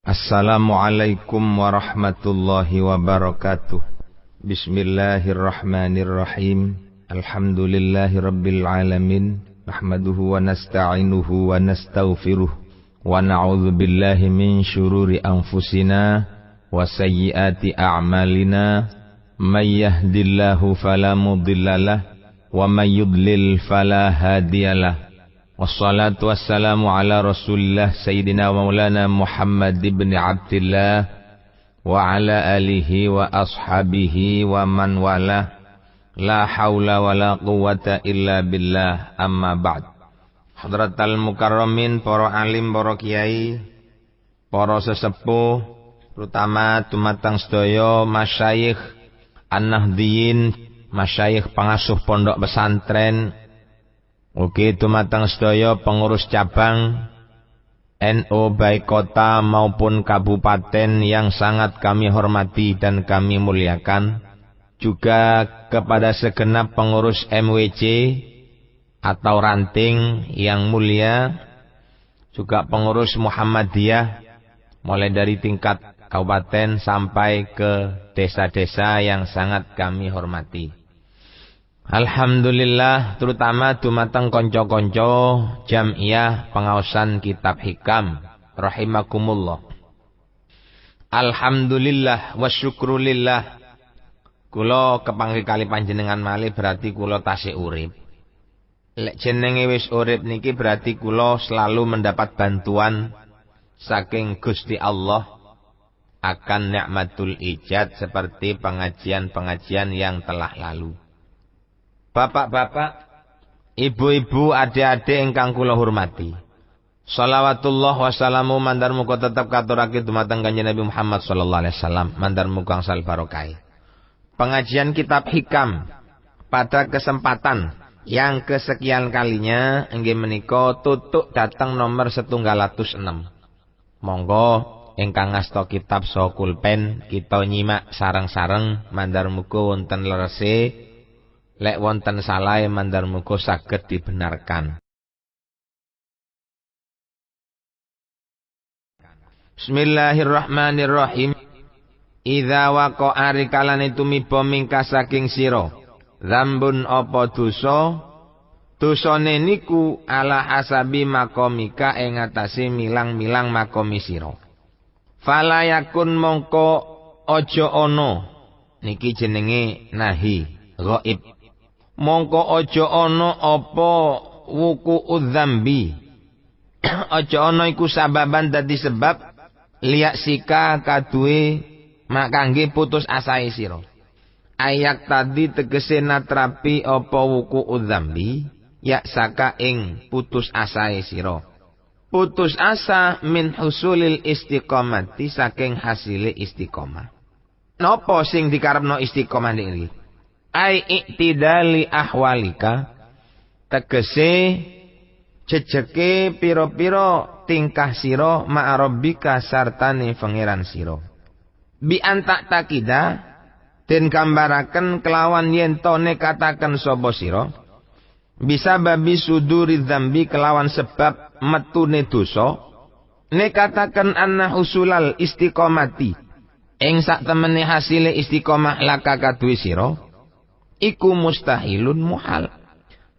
Assalamualaikum warahmatullahi wabarakatuh. Bismillahirrahmanirrahim. Alhamdulillahi rabbil alamin. Nahmaduhu wa nasta'inuhu wa nastaghfiruh. Wa na'udzu billahi min syururi anfusina wa sayyiati a'malina. May yahdillahu fala mudhillalah wa may yudlil fala hadiyalah. Wassalatu wassalamu ala rasulillah Sayyidina wa maulana Muhammad ibn Abdillah wa ala alihi wa ashabihi wa man wala. La hawla wa la quwwata illa billah, amma ba'd. Hadratal mukarramin, para alim, para kiai, para sesepuh, terutama dumateng sedaya masyayikh an-nahdhiyin, masyayikh pengasuh pondok pesantren, ugi dumateng sedaya pengurus cabang NU baik kota maupun kabupaten yang sangat kami hormati dan kami muliakan, juga kepada segenap pengurus MWC atau ranting yang mulia, juga pengurus Muhammadiyah mulai dari tingkat kabupaten sampai ke desa-desa yang sangat kami hormati. Alhamdulillah, terutama dumateng konco-konco Jam'iyah Pengaosan Kitab Hikam rahimakumullah. Alhamdulillah wa syukrulillah. Kula kepanggih kali panjenengan malih berarti kula tasih urip. Lek jenenge wis urip niki berarti kula selalu mendapat bantuan saking Gusti Allah akan nikmatul ijad seperti pengajian-pengajian yang telah lalu. Bapak-bapak, ibu-ibu, adik-adik ingkang kula hormati, shalawatullah wassalamu mandar muga tetep katurake dumateng Kanjeng Nabi Muhammad sallallahu alaihi wasallam, mandar muga angsal barokah. Pengajian kitab hikam pada kesempatan yang kesekian kalinya inggih menika tutuk dateng nomor 106. Monggo ingkang ngasta kitab saha pulpen kita nyimak sareng-sareng, mandar muga wonten lerese. Lek wonten salah mandar muga saged dibenarkan. Bismillahirrahmanirrahim. Idza waqa'a rikalane tumiba mingka saking sira dzambun apa dosa, dosane niku ala hasabi makomika ing atase milang-milang makomi sira. Fala yakun mongko aja ana, niki jenenge nahi ghaib. Mongko aja ana apa wuku udzambi. Aja ana iku sababan dadi sebab liak sika kaduwe makangge putus asahe sira. Ayak tadi tegese natrapi apa wuku udzambi ya saka ing putus asahe sira. Putus asa min husulil istiqomati saking hasile istiqomah. Napa sing dikarepno istiqomah niki? Ai iktidali ahwalika, tegese jejeke pira-pira tingkah sira ma'arabbika sartane pangeran sira. Bi antak takida den gambaraken kelawan yen to nekataken sapa sira bisa babi suduri dzambi kelawan sebab metune dosa, nekataken anna usulal istiqomati ing sak temene hasile istiqomah laka kaduwe sira iku mustahilun muhal.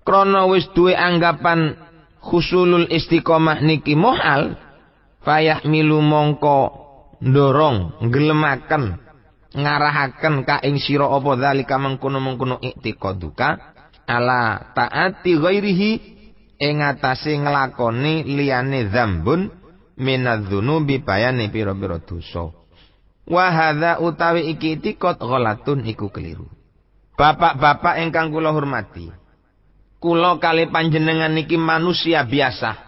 Krana wis duwe anggapan husulul istiqomah niki muhal, fayahmilu mongko ndorong ngelemaken ngarahaken ka ing sira apa zalika mengkono-mengkono i'tiqaduka ala taati ghairihi ing atase nglakoni liyane dzambun minadzunubi bayane pira-pira dosa. Wa hadza utawi iki i'tiqad ghalatun iku keliru. Bapak-bapak ingkang kula hormati, kula kali panjenengan niki manusia biasa,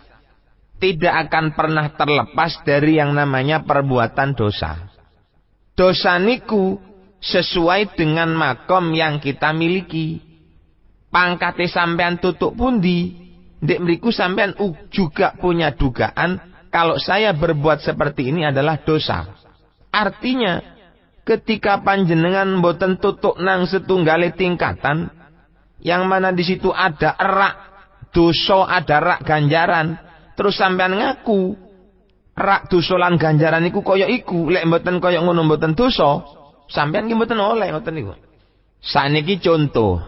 tidak akan pernah terlepas dari yang namanya perbuatan dosa. Dosa niku sesuai dengan makom yang kita miliki. Pangkate sampean tutuk pundi, ndek mriku sampean juga punya dugaan kalau saya berbuat seperti ini adalah dosa. Artinya ketika panjenengan mboten tutuk nang setunggale tingkatan yang mana di situ ada erak dosa, ada erak ganjaran, terus sampean ngaku rak dosa lan ganjaran niku kaya iku, lek mboten kaya ngono mboten dosa, sampean ki mboten oleh ngoten niku. Saniki contoh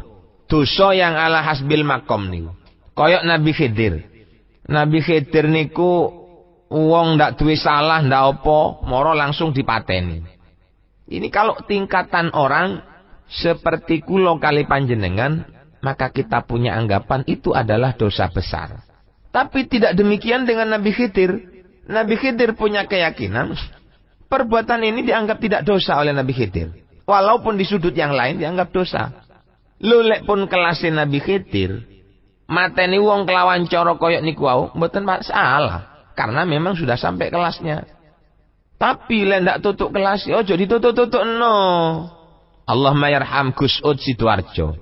dosa yang ala hasbil makom niku. Kaya Nabi Khidir. Nabi Khidir niku wong ndak duwe salah ndak apa, moro langsung dipateni. Ini kalau tingkatan orang seperti kula kali panjenengan, maka kita punya anggapan itu adalah dosa besar. Tapi tidak demikian dengan Nabi Khidir. Nabi Khidir punya keyakinan perbuatan ini dianggap tidak dosa oleh Nabi Khidir. Walaupun di sudut yang lain dianggap dosa. Lulek pun kelasé Nabi Khidir, mateni wong kelawan cara koyok niku wau mboten salah, karena memang sudah sampai kelasnya. Tapi lek ndak tutuk kelas, ojo ditutuk-tutuk no. Allahumma yarham Gus Ud Sidoarjo.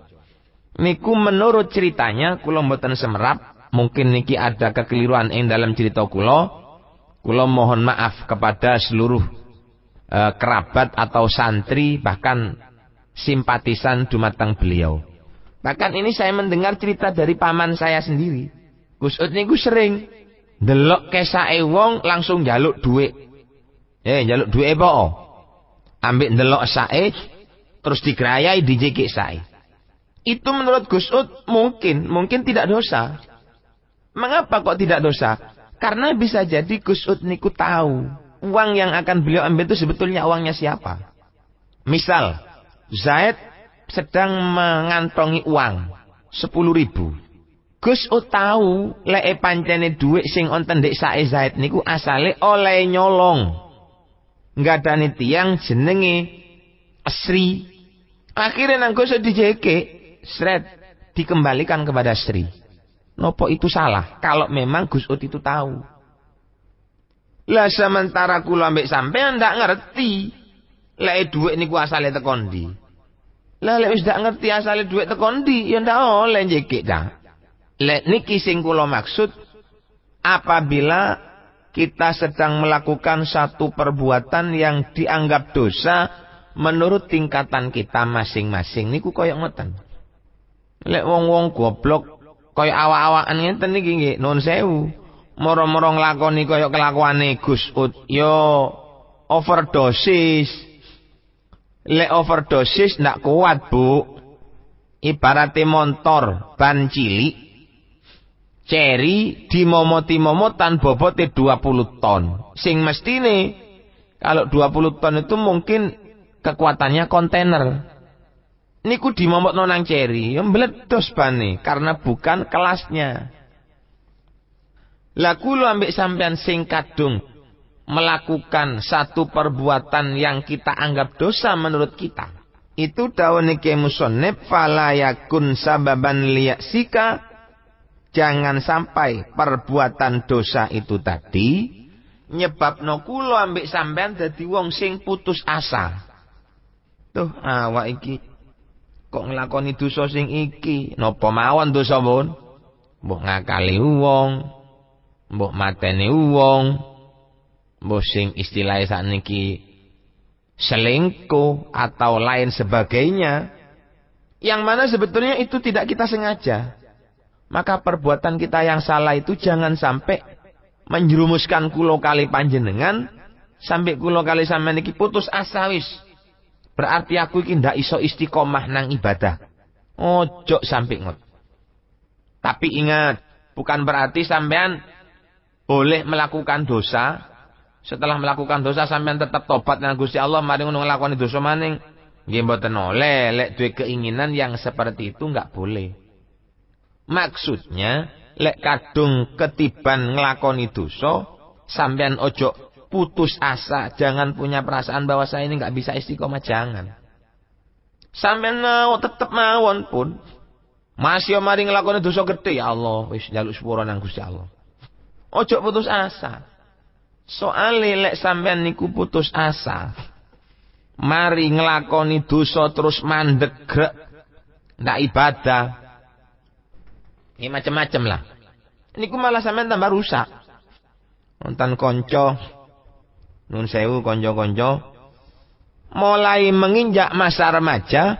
Niku menurut ceritanya, kula mboten semerap, mungkin niki ada kekeliruan ing dalam cerita kula. Kula mohon maaf kepada seluruh kerabat atau santri, bahkan simpatisan dumateng beliau. Bahkan ini saya mendengar cerita dari paman saya sendiri. Gus Ud niku sering ndelok kesake wong langsung njaluk dhuwit. Njaluk dhuwit apa? Ambek ndelok sae terus digrayai dijekik sae. Itu menurut Gus Ud mungkin tidak dosa. Mengapa kok tidak dosa? Karena bisa jadi Gus Ud niku tahu uang yang akan beliau ambil itu sebetulnya uangnya siapa. Misal Zaid sedang mengantongi uang 10.000. Gus Ud tahu lek pancene dhuwit sing wonten ndek sae Zaid niku asale oleh nyolong. Ngadani tiyang jenenge Sri. Akhirnya nang Gus Ud dijekek, sret dikembalikan kepada Sri. Nopo itu salah kalau memang Gus Ud itu tahu. Lah sementara kula ambek sampean ndak ngerti lek dhuwit niku asale teko ndi. Lah lek wis ndak ngerti asale dhuwit teko ndi, ya ndak oleh njekik ta. Lek niki sing kula maksud, apabila kita sedang melakukan satu perbuatan yang dianggap dosa menurut tingkatan kita masing-masing niku koyo ngoten. Lek wong-wong goblok kaya awak-awakan ngenten niki nggih nuwun sewu. Moro-moro nglakoni kaya kelakuane Gus Ud, yo overdosis. Lek overdosis ndak kuat, Bu. Ibarate motor ban cilik, ceri dimomoti-momotan bobote 20 ton. Sing mestine kalau 20 ton itu mungkin kekuatannya kontainer. Niku dimomotno nang ceri, ya meledos bane karena bukan kelasnya. Lah kula ambek sampean sing kadung melakukan satu perbuatan yang kita anggap dosa menurut kita. Itu dawuh niki musannif fala yakun sababan liyasika, jangan sampai perbuatan dosa itu tadi nyebabno kula ambek sampean dadi wong sing putus asa. Tuh awak iki kok nglakoni dosa sing iki, napa mawon dosa pun? Mbok ngakali wong, mbok mateni wong, mbok sing istilahé sakniki selingkuh atau lain sebagainya. Yang mana sebetulnya itu tidak kita sengaja. Maka perbuatan kita yang salah itu jangan sampai menjerumuskan kula kali panjenengan sampai kula kali sampeyan iki putus asa wis. Berarti aku iki ndak iso istiqomah nang ibadah. Ojo sampai ngot. Tapi ingat, bukan berarti sampean boleh melakukan dosa. Setelah melakukan dosa sampean tetap tobat nang Gusti Allah, mari ngono nglakoni dosa maning. Nggih mboten oleh, lek duwe keinginan yang seperti itu enggak boleh. Maksudnya, lek kadung ketiban nglakoni dosa, sampean ojo putus asa, jangan punya perasaan bahwa saya ini nggak bisa istiqomah, jangan. Sampeyan tetep mawon pun masih mari nglakoni dosa gede, ya Allah, wis njaluk sepura nang Gusti Allah. Ojo putus asa. Soale lek sampeyan niku putus asa, mari nglakoni dosa terus mandeg grek, ndak ibadah. Ini macam-macam lah. Niku malah sampeyan tambah rusak. Wonten kanca nun sewu konco-konco mulai menginjak masa remaja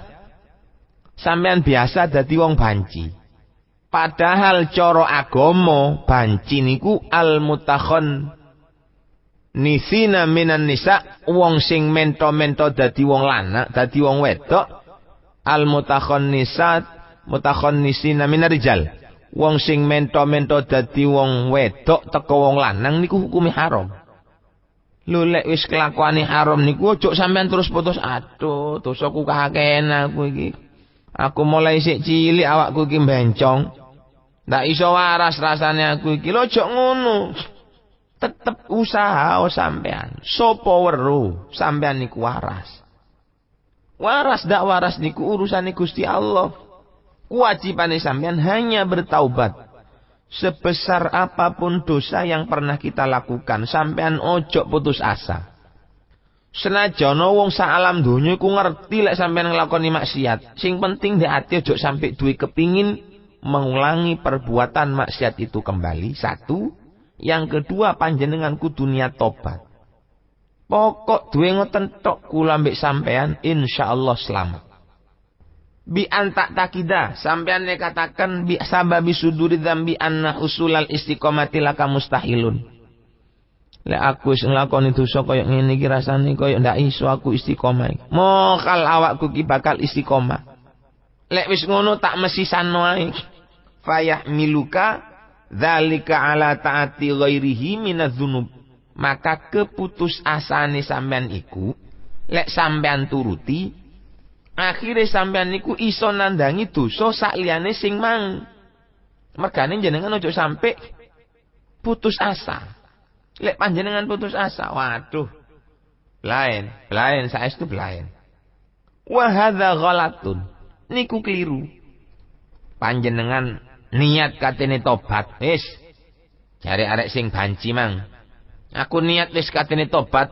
sampean biasa dadi wong banci. Padahal cara agama banci niku al-mutakhon nisina minan nisa wong sing mento-mento dadi wong lanang, dadi wong wedok, al mutakhannisina minar rijal. Wong sing mento-mento dadi wong wedok teko wong lanang niku hukume haram. Lho lek wis kelakuane haram niku ojo sampean terus putus. Aduh, dosaku kakean aku iki. Aku mulai sik cilik awakku iki bencong. Ndak iso waras rasane aku iki. Lho ojo ngono. Tetep usaha sampean. Sopo weruh sampean niku waras. Waras dak waras niku urusane Gusti Allah. Kewajibane sampean hanya bertaubat. Sebesar apapun dosa yang pernah kita lakukan, sampean ojo putus asa. Senajan wong sak alam donya iku ngerti lek sampean nglakoni maksiat. Sing penting ndek ati ojo sampai duwe kepingin mengulangi perbuatan maksiat itu kembali. Satu. Yang kedua, panjenengan kudu niat tobat. Pokok duwe ngoten tok kula mbek sampean insyaallah selamat. Bi antak takida, sampean katakan bi sababi suduri dzambi anna usulal istiqomati laka mustahilun. Lek aku wis nglakoni dosa koyo ngene iki rasane koyo ndak iso aku istiqomah. Mokal awakku ki bakal istiqomah. Lek wis ngono tak mesisano ae. Fayahmiluka dzalika ala taati ghairihi minadz-dzunub. Maka keputus asane sampean iku lek sampean turuti akhire sampean niku iso nandangi dosa sak liyane sing mang. Mergane jenengan ojo sampai putus asa. Lek panjenengan putus asa, waduh. Belain saestu belain. Wa hadza ghalatun. Niku keliru. Panjenengan niat katene tobat, wis. Jare arek sing banci mang. Aku niat wis katene tobat,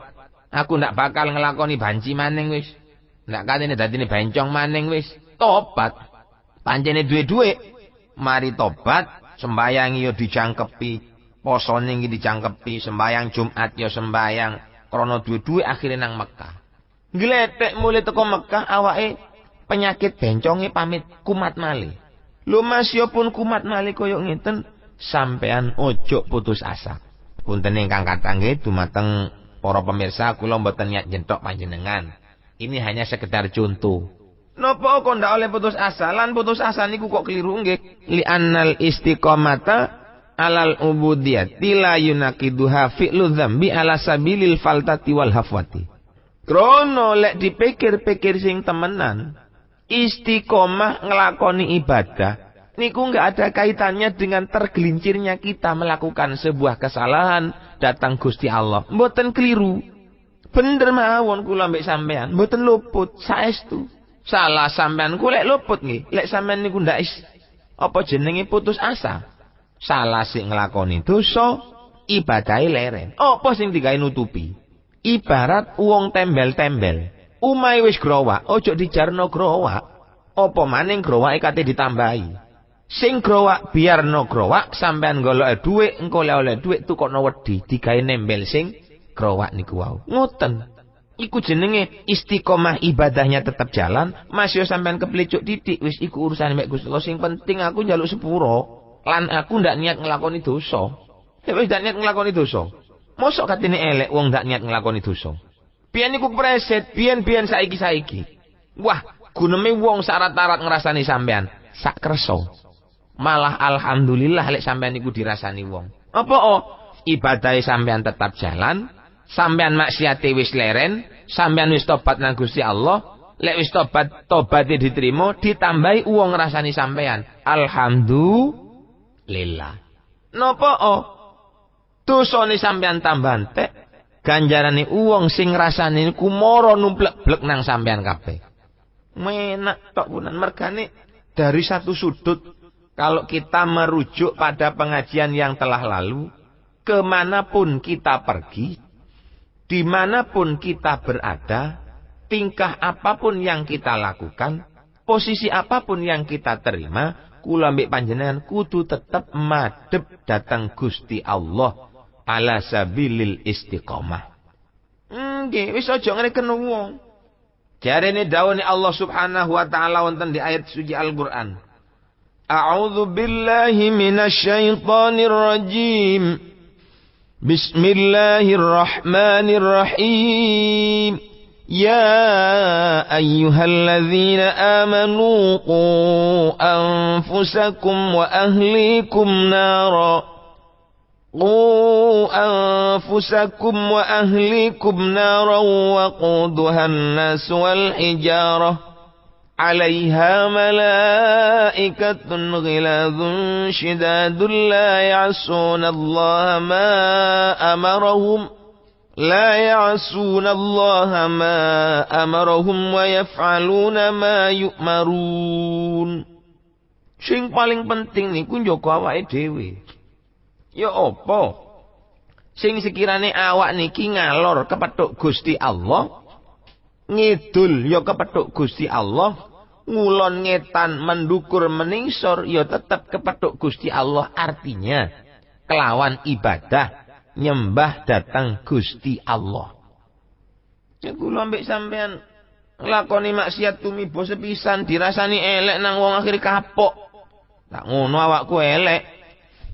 aku ndak bakal ngelakoni banci maning wis. Ndak katene dadine bencong maning wis. Tobat. Pancene duwe-duwe. Mari tobat, sembayang yo dicangkepi. Posone iki dicangkepi, sembayang Jumat ya sembayang, krana duwe-duwe akhire nang Mekah. Gletek mulai teko Mekah awake penyakit benconge pamit kumat malih. Lho Mas yo pun kumat malih koyo ngeten, sampean ojo putus asa. Punten ingkang kathah nggih dumateng para pemirsa, kula mboten niat nyentok panjenengan. Ini hanya sekedar contoh. Napa kok ndak oleh putus asa? Lan putus asa niku kok keliru nggih. Li annal istiqomata alal ubudiyati la yunakiduha fi'lu dzambi ala sabilil faltati wal hafwati. Krono lek dipikir-pikir sing temenan, istiqomah ngelakoni ibadah niku enggak ada kaitannya dengan tergelincirnya kita melakukan sebuah kesalahan datang Gusti Allah. Mboten keliru. Bener mawon kula mbek sampean, mboten luput saestu. Salah sampean ku lek luput nggih. Lek sampean niku ndak apa jenenge putus asa. Salah sing nglakoni dosa, ibadahe leren. Apa sing digawe nutupi? Ibarat wong tembel-tembel. Umahe wis growak, ojo dijarno growak. Apa maning growake kate ditambahi. Sing growak biarno growak, sampean golek dhuwit, engko oleh dhuwit tukokno wedi, digawe nembel sing growak niku wau. Ngoten. Iku jenenge istiqomah ibadahnya tetap jalan, masih sampean keplecuk titik wis iku urusan mek Gusti Allah. Sing penting aku njaluk sepuro. Lan aku ndak niat ngelakoni dosa. Wis ndak niat ngelakoni dosa. Mosok katene elek wong ndak niat ngelakoni dosa. Biyen niku preset, biyen saiki. Wah, guneme wong syarat-syarat ngrasani sampean, sak kersa. Malah alhamdulillah lek sampean niku dirasani wong. Apa ibadahe sampean tetap jalan, sampean maksiate wis leren, sampean wis tobat nang Gusti Allah. Lek wis tobat diterima, ditambahi wong ngrasani sampean. Alhamdulillah. Napa dosane sampean tambah entek, ganjarane wong sing ngrasani niku mara numplek-blek nang sampean kabeh. Menak tok punan. Mergane dari satu sudut, kalau kita merujuk pada pengajian yang telah lalu, kemanapun kita pergi, dimanapun kita berada, tingkah apapun yang kita lakukan, posisi apapun yang kita terima, kula mbek panjenengan kudu tetep madhep datang Gusti Allah ala sabilil istiqomah. Nggih, wis aja ngreken wong. Jarene dawuhe Allah Subhanahu wa taala wonten di ayat suci Al-Qur'an. A'udzu billahi minasy syaithanir rajim. Bismillahirrahmanirrahim. Ya ayyuhalladzina amanu qu anfusakum wa ahlikum nara. قوا أنفسكم وأهليكم نارا وقودها الناس والحجارة عليها ملائكة غلاظ شداد لا يعصون الله ما أمرهم ويفعلون ما يؤمرون. Sing paling penting niku njaga awake dhewe. Ya apa? Sing sekirane awak niki ngalor kepethuk Gusti Allah, ngidul ya kepethuk Gusti Allah, ngulon ngetan mendukur meningsor ya tetep kepethuk Gusti Allah. Artinya kelawan ibadah nyembah datang Gusti Allah. Ya kula ambek sampean nglakoni maksiat tumiba sepisan dirasani elek nang wong akhir kapok. Tak ngono awakku elek.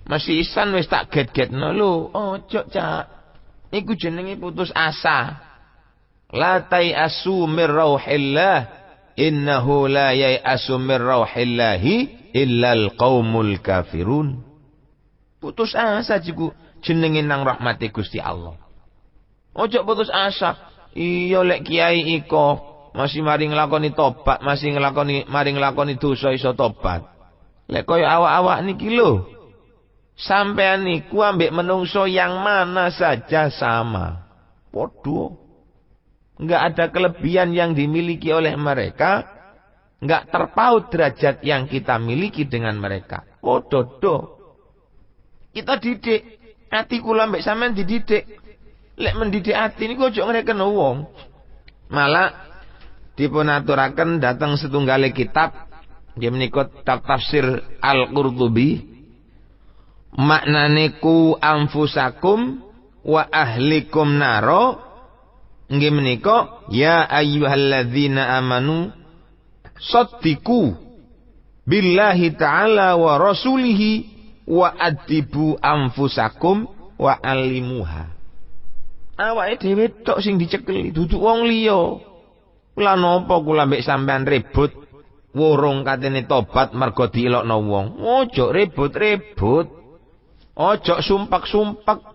Masih isan wis tak get-getno lho. Ojo cak. Iku jenenge putus asa. La tai'asu mir rauhillah. Innahu la yai'asu mir rauhillahi illal qaumul kafirun. Putus asa jiku jenenge nang rahmati Gusti Allah. Ojo putus asa. Iya lek kiai iko masih mari nglakoni tobat, masih mari nglakoni dosa iso tobat. Lek koyo awak-awak niki lho. Sampean niku ambek menungso yang mana saja sama. Podo. Enggak ada kelebihan yang dimiliki oleh mereka. Enggak terpaut derajat yang kita miliki dengan mereka. Podo do. Kita didik. Hati kula ambek sampean dididik. Lek mendidik hati niku ojo ngreken wong. Malah dipunaturaken datang setunggale kitab. Nggih menika tafsir Al-Qurtubi. Maknane ku anfusakum wa ahlikum naro. Nggih menika ya ayyuhalladzina amanu saddiqu billahi ta'ala wa rasulihi wa adibu anfusakum wa alimuha. Awake dhewe tok sing dicekeli, duduk wong liya. Kula napa kula mbek sampean ribut wurung katene tobat mergo dielokno wong. Ojo ribut-ribut. Ojo sumpak-sumpak,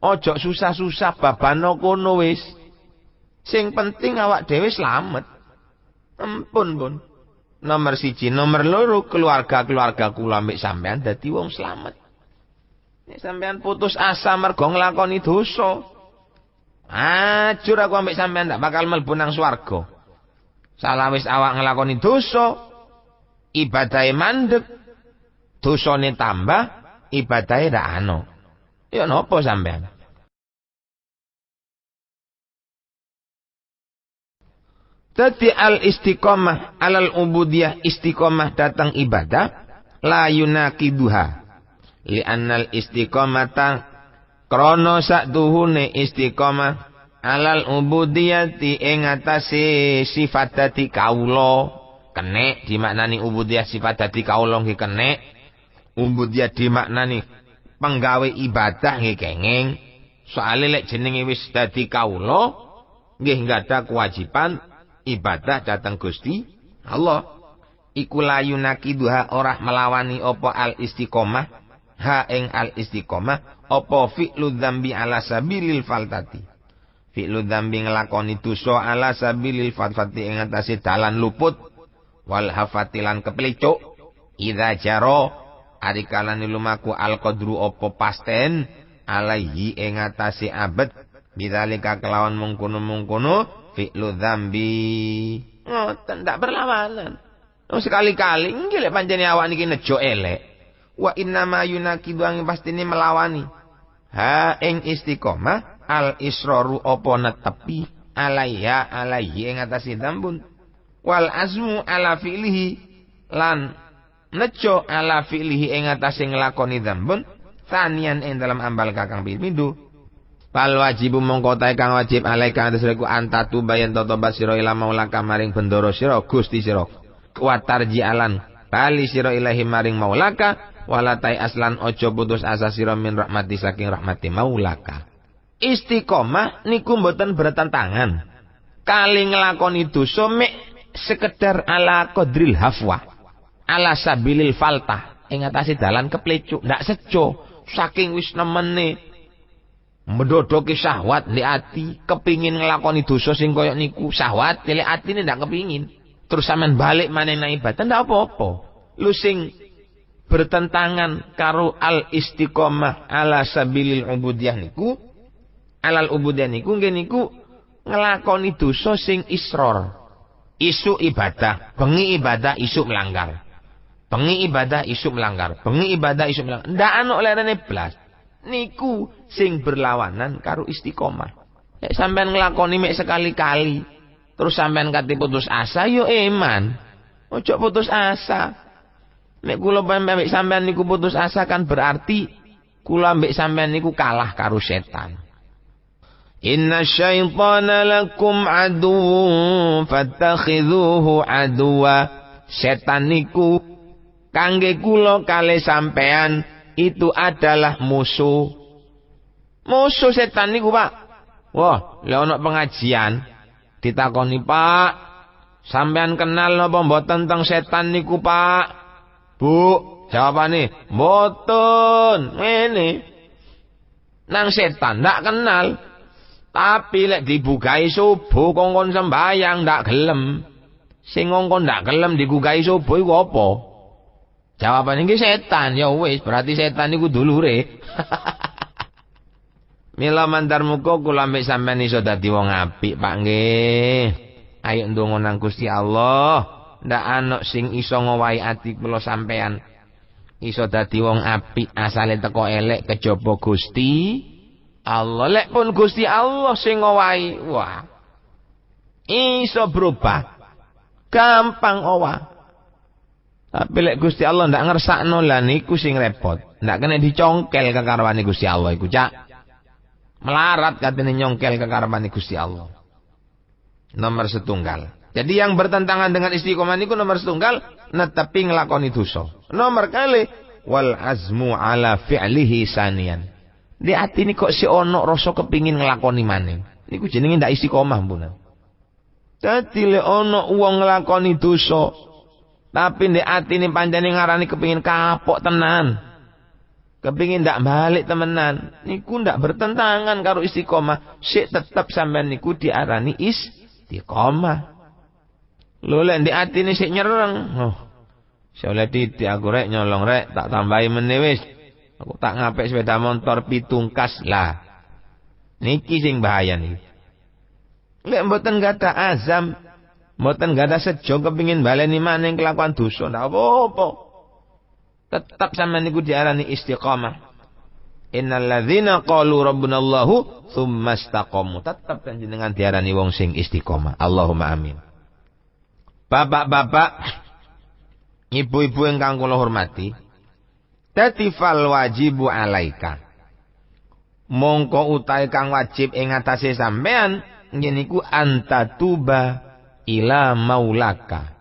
ojo susah-susah babano kono wis. Sing penting awak dhewe slamet. Ampun pun. Nomor 1, nomor 2 keluarga kula mbek sampean dadi wong slamet. Nek sampean putus asa mergo nglakoni dosa, ajur aku ambek sampean ndak bakal mlebu nang swarga. Salah wis awak nglakoni dosa, ibadahe mandeg, dosane tambah. Ibadahe ra ana. Ya napa sampean? Dadi al-istiqomah alal ubudiyah, istiqomah datang ibadah la yunaqiduha. Li annal istiqomata krana sakduhune istiqomah alal ubudiyati ing atase sifat dadi kawula. Kenek dimaknani ubudiyah sifat dadi kawula nggih kenek. Ubudiyah dimaknani penggawe ibadah nggih kenging. Soale lek jenenge wis dadi kawula nggih ada kewajiban ibadah datang Gusti Allah. Iku layunakiduha ora melawani apa al istiqomah ha ing al istiqomah apa fi'lu dzambi ala sabilil faltati. Fi'lu dzambi nglakoni dosa ala sabilil faltati ing atase dalan luput wal hafatilan keplecuk idza jaro ari kalane lumaku al qadru apa pasten alaihi ing atase abet bidzalika kelawan mungkono-mungkono fi'lu dzambi. Ngoten ndak berlawanan. Sekali-kali nggih lek pancene awak niki nejo elek. Wa inna ma yunaqidu ang pastine melawani. Ha ing istiqomah al israru apa netepi alaihi ing atase dzambun. Wal azmu ala fi'lihi lan nejo ala fi'lihi ing atase nglakoni dzambun sanian ing dalam ambal kakang pindho. Fal wajibu mongko tae kang wajib alaika atasku antatu bayan totobat sira ila maulaka maring bendoro sira Gusti sira. Wa tarji'alan bali sira ilahi maring maulaka walatai aslan ojo putus asa sira min rahmati saking rahmati maulaka. Istiqomah niku mboten bertentangan kali nglakoni dosa mek sekedar ala qadril hafwa, ala sabilil faltah, ing atase dalan keplecuk, ndak sejo saking wis nemene mendodoki syahwat di ati, kepingin nglakoni dosa sing koyo niku, syahwat dile atine ndak kepingin. Terus sampean balik maneh nang ibadah ndak apa-apa. Lu sing bertentangan karo al istiqomah ala sabilil ubudiyah niku, alal ubudiyah niku nggih niku nglakoni dosa sing isror. Isu ibadah, bengi ibadah isu melanggar. Bengi ibadah isu melanggar, bengi ibadah isu melanggar. Ndak ana lerene blas. Niku sing berlawanan karo istiqomah. Nek sampean nglakoni mek sekali-kali, terus sampean kate putus asa, yo eman. Ojo putus asa. Nek kula mbek sampean niku putus asa kan berarti kula mbek sampean niku kalah karo setan. Inna syaitana lakum aduwwun fattakhidhuhu aduwa. Setan niku kangge kula kale sampean itu adalah musuh. Musuh setan niku, Pak. Wah, lek ana pengajian ditakoni, "Pak, sampean kenal napa mboten tentang setan niku, Pak?" "Bu," jawabane, "mboten." Ngene. Nang setan ndak kenal. Tapi lek dibukai subuh kongkon sembayang ndak gelem. Sing ngongkon ndak gelem digugai subuh iku apa? Jawabane iki setan. Ya wis, berarti setan niku dulure. Mila mantar muga kula ambek sampean iso dadi wong apik, Pak nggih. Ayo ndonga nang Gusti Allah. Ndak ana sing iso ngowahi ati kula sampean iso dadi wong apik asale teko elek kejaba Gusti Allah. Lek pun Gusti Allah sing ngowahi, wah. Iso berubah. Gampang owah. Tapi lek Gusti Allah ndak ngersakno lah niku sing repot. Ndak kena dicongkel kekarwane Gusti Allah iku, Cak. Melarat katene nyongkel kekarwane Gusti Allah. Nomor setunggal. Jadi yang bertentangan dengan istiqomah niku nomor setunggal netepi nglakoni dosa. Nomor kali wal azmu ala fi'lihi sanian. Di ati ini kok si ono rasa kepingin nglakoni maneh. Niku jenenge ndak istiqomah, mpunan. Dadi le ono wong nglakoni dosa tapi ndek atine pancene ngarani kepingin kapok tenan. Kepingin ndak balik temenan. Niku ndak bertentangan karo istiqomah. Sik tetep sampean niku diarani istiqomah. Lho lek ndek atine sik nyereng. Oh. Soleh titik aku rek nyolong rek tak tambahi meneh wis. Aku tak ngapik sepeda motor pitungkas lah. Niki sing bahaya niki. Lek mboten gada azam, mboten gada sejo kepingin baleni maning kelakuan dosa ndak apa-apa. Tetap sampeyan niku diarani istiqamah. Innal ladzina qalu rabbunallahu tsumma istaqamu. Tetap panjenengan diarani wong sing istiqamah. Allahumma amin. Bapak-bapak, ibu-ibu ingkang kula hormati, dadi fal wajibu alaika. Mongko utahe kang wajib ing atase sampean niku antatuba ila maulaka.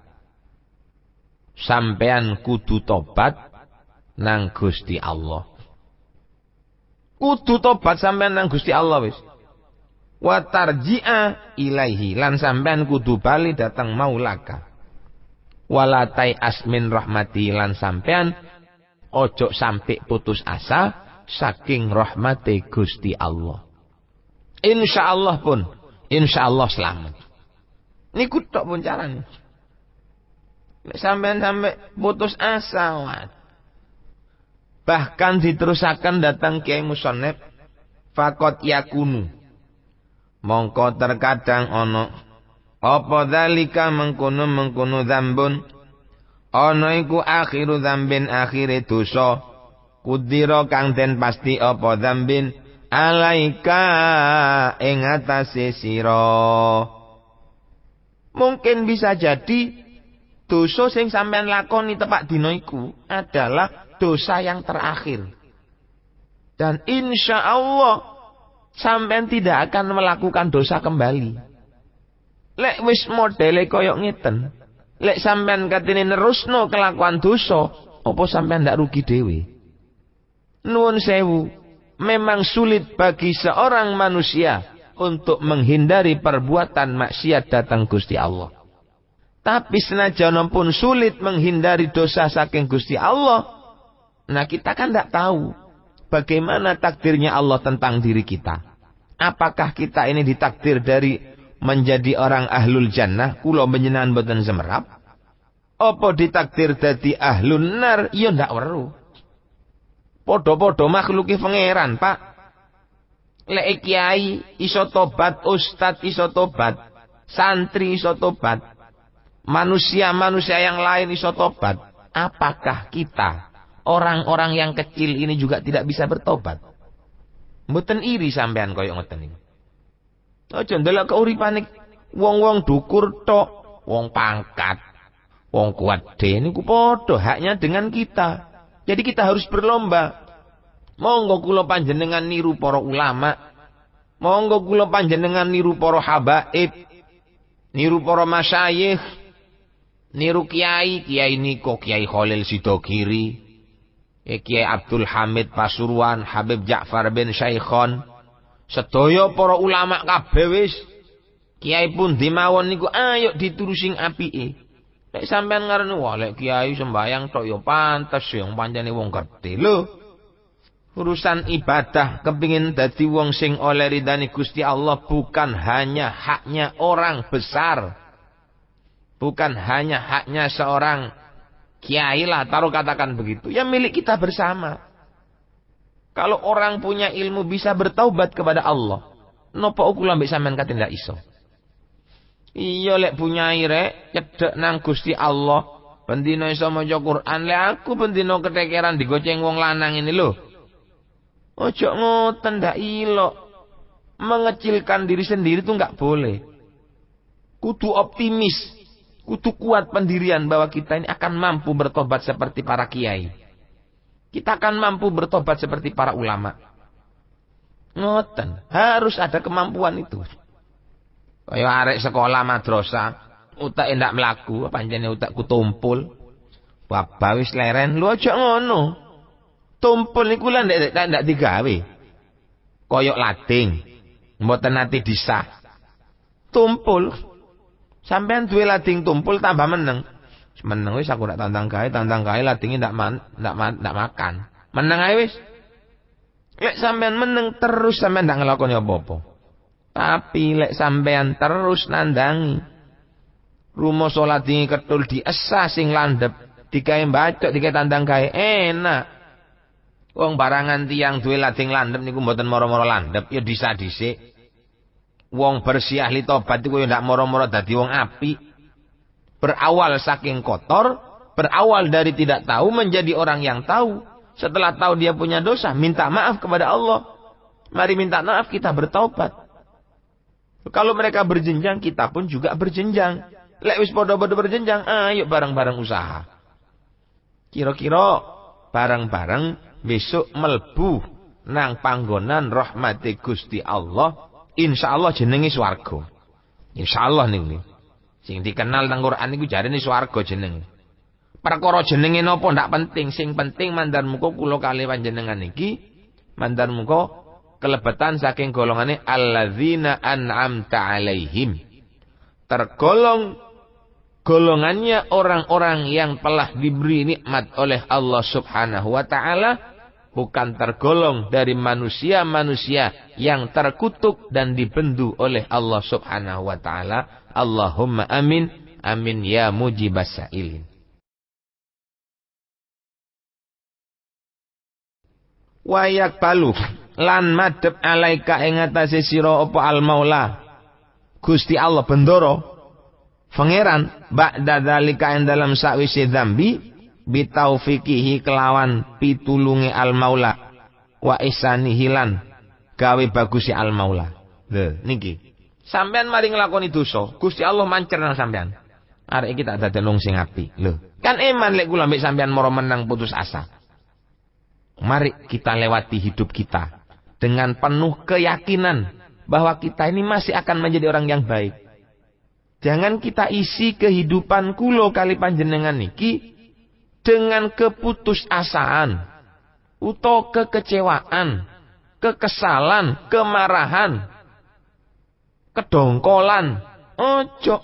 Sampean kudu tobat nang Gusti Allah. Kudu tobat sampean nang Gusti Allah wis. Wa tarji'a ilaihi lan sampean kudu bali datang maulaka. Walatai asmin rahmati lan sampean ojo sampai putus asa saking rahmati Gusti Allah. Insyaallah pun, insyaallah selamat. Niku tok pun carane. Nek sampean sampai putus asa, bahkan diterusakan datang Kiai Musonep fakot yakunu. Mongko terkadang ono apa dzalika mengkono dzambun ono iku akhiru dzambin akhire dosa kudira kang den pasti apa dzambin alaika ing atase sira. Mungkin bisa jadi dosa sing sampean lakoni tepak dina iku adalah dosa yang terakhir. Dan insya Allah sampean tidak akan melakukan dosa kembali. Lek wis modele koyok ngeten, lek sampean katene nerusno kelakuan dosa, Apa sampean ndak rugi dhewe? Nuwun sewu, memang sulit bagi seorang manusia untuk menghindari perbuatan maksiat datang Gusti Allah. Tapi senajan pun sulit menghindari dosa saking Gusti Allah, nah kita kan ndak tahu bagaimana takdirnya Allah tentang diri kita. Apakah kita ini ditakdir dari menjadi orang ahlul jannah, kula panjenengan boten semerap? Apa ditakdir dadi ahlun nar? Ya ndak weruh. Padha-padha makhluke pangeran, Pak. Lek kiai iso tobat, ustad iso tobat, santri iso tobat, manusia-manusia yang lain iso tobat. Apakah kita, orang-orang yang kecil ini juga tidak bisa bertobat? Mboten iri sampean kaya ngoten iki. Aja ndelok keuripane wong-wong dukur tok, wong pangkat, wong kuat niku padha haknya dengan kita. Jadi kita harus berlomba. Monggo kula panjenengan niru para ulama. Monggo kula panjenengan niru para habaib, niru para masyayikh, niru kiai, kiai niko, Kiai Khalil Sidogiri, Kiai Abdul Hamid Pasuruan, Habib Ja'far bin Syaikhon, sedaya para ulama kabeh wis. Kiai pun dimawon niku ayo diturusi apike. Lek sampean ngarani wah lek kiai sembayang tok ya pantes ya pancene wong gedhe lho. Urusan ibadah kepingin dadi wong sing oleh ridani Gusti Allah bukan hanya haknya orang besar. Bukan hanya haknya seorang kiai lah, taruh katakan begitu. Ya milik kita bersama. Kalau orang punya ilmu bisa bertaubat kepada Allah, napa kula mbek sampean kate ndak iso? Iya lek punyai rek cedhek nang Gusti Allah, bendina iso maca Quran, lek aku bendina ketekeran digoceng wong lanang ini lho. Ojo ngoten ndak ilok. Mengecilkan diri sendiri itu enggak boleh. Kudu optimis, kudu kuat pendirian bahwa kita ini akan mampu bertobat seperti para kiai. Kita akan mampu bertobat seperti para ulama. Ngoten, harus ada kemampuan itu. Kaya arek sekolah madrasah, utak ndak mlaku, pancene utakku tumpul. Babah wis leren, lu aja ngono. Tumpul niku lha ndak digawe. Koyok lading, mboten nate disah. Tumpul. Sampean duwe lading tumpul tambah meneng. Meneng wis aku ndak tantang gawe ladinge ndak makan. Meneng ae wis. Lek sampean meneng terus sampean ndak nglakoni apa-apa. Tapi lek sampean terus nandangi, rumoso ladinge ketul diesah sing landhep, digawe bacok, digawe tandang gawe enak. Wong barangan tiyang duwe lading landhep niku mboten moro-moro landhep, ya disah dhisik. Wong bersih ahli tobat iku ya ndak moro-moro dadi wong apik. Berawal saking kotor, berawal dari tidak tahu menjadi orang yang tahu. Setelah tahu dia punya dosa, minta maaf kepada Allah. Mari minta maaf, kita bertaubat. Kalau mereka berjenjang, kita pun juga berjenjang. Lek wis padha-padha berjenjang, ayo bareng-bareng usaha. Kira-kira bareng-bareng besok melbu nang panggonan rahmati Gusti Allah, insyaallah jenenge swarga. Insyaallah niku. Sing dikenal nang Quran niku jarene swarga jenenge. Perkara jenenge napa ndak penting, sing penting mandar muga kula kali panjenengan iki mandar muga kelebetan saking golongane alladzina an'amta alaihim. Tergolong golongannya orang-orang yang telah diberi nikmat oleh Allah Subhanahu wa taala, bukan tergolong dari manusia-manusia yang terkutuk dan dibendu oleh Allah Subhanahu wa taala. Allahumma amin, amin ya mujibas sa'ilin. Wayak balu lan madhep alaika ing atase sira apa al maula Gusti Allah bendoro pangeran ba'da dzalika ing dalam sakwise dzambi bitaufiqihi kelawan pitulunge al maula wa ihsanihi lan gawe bagusi al maula. Lho niki sampean mari nglakoni dosa Gusti Allah mancer nang sampean arek iki tak dadekno sing apik. Lho kan eman lek kula mbek sampean moro menang putus asa. Mari kita lewati hidup kita dengan penuh keyakinan bahwa kita ini masih akan menjadi orang yang baik. Jangan kita isi kehidupan kulo kali panjenengan niki dengan keputusasaan, utawa kekecewaan, kekesalan, kemarahan, kedongkolan. Ojo.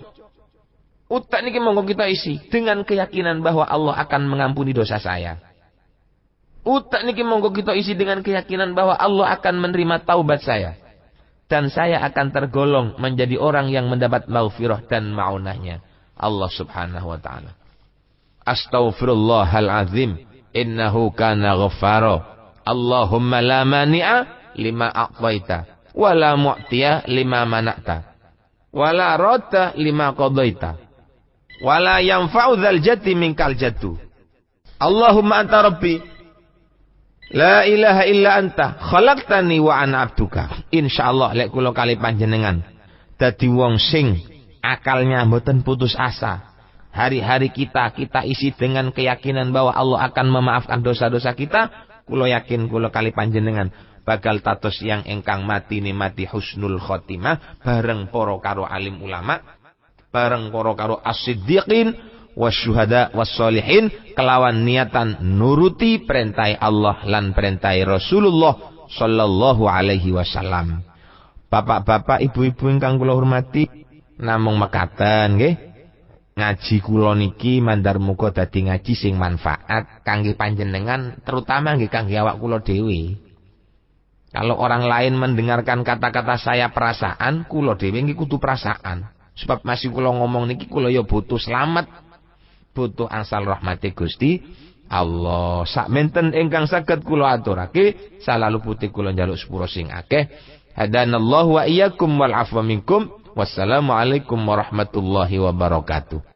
Utak niki monggo kita isi dengan keyakinan bahwa Allah akan mengampuni dosa saya. Utak niki monggo kita isi dengan keyakinan bahwa Allah akan menerima taubat saya. Dan saya akan tergolong menjadi orang yang mendapat maghfirah dan ma'unahnya Allah subhanahu wa ta'ala. Astaghfirullahalazim. Innahu kana ghaffara. Allahumma la mani'a lima a'taita. Wa la mu'tiya lima mana'ta. Wa la radda lima qadaita. Wa la yanfa'u dzal jaddi minkal jaddu. Allahumma anta rabbi. La ilaha illa anta khalaqtani wa ana abduka. Insyaallah lek kula kali panjenengan dadi wong sing akalnya mboten putus asa. Hari-hari kita isi dengan keyakinan bahwa Allah akan memaafkan dosa-dosa kita. Kula yakin kula kali panjenengan bakal tatos yang engkang mati ni mati husnul khotimah bareng para karo alim ulama, bareng para karo as-siddiqin wasyuhada wassolihin, kelawan niatan nuruti perintah Allah lan perintah Rasulullah sallallahu alaihi wasallam. Bapak-bapak, ibu-ibu ingkang kula hormati, namung mekaten nggih. Ngaji kula niki mandar muga dadi ngaji sing manfaat kangge panjenengan, terutama nggih kangge awak kula dhewe. Kalau orang lain mendengarkan kata-kata saya perasaan, kula dhewe nggih kudu perasaan. Sebab masih kula ngomong niki kula ya butuh selamat, butuh asal rahmati Gusti Allah. Sakmenten ingkang saged kula aturake, salalu putih kula njaluk sepuro sing akeh. Hadanallahu wa iyyakum wal afwa minkum. Wassalamualaikum warahmatullahi wabarakatuh.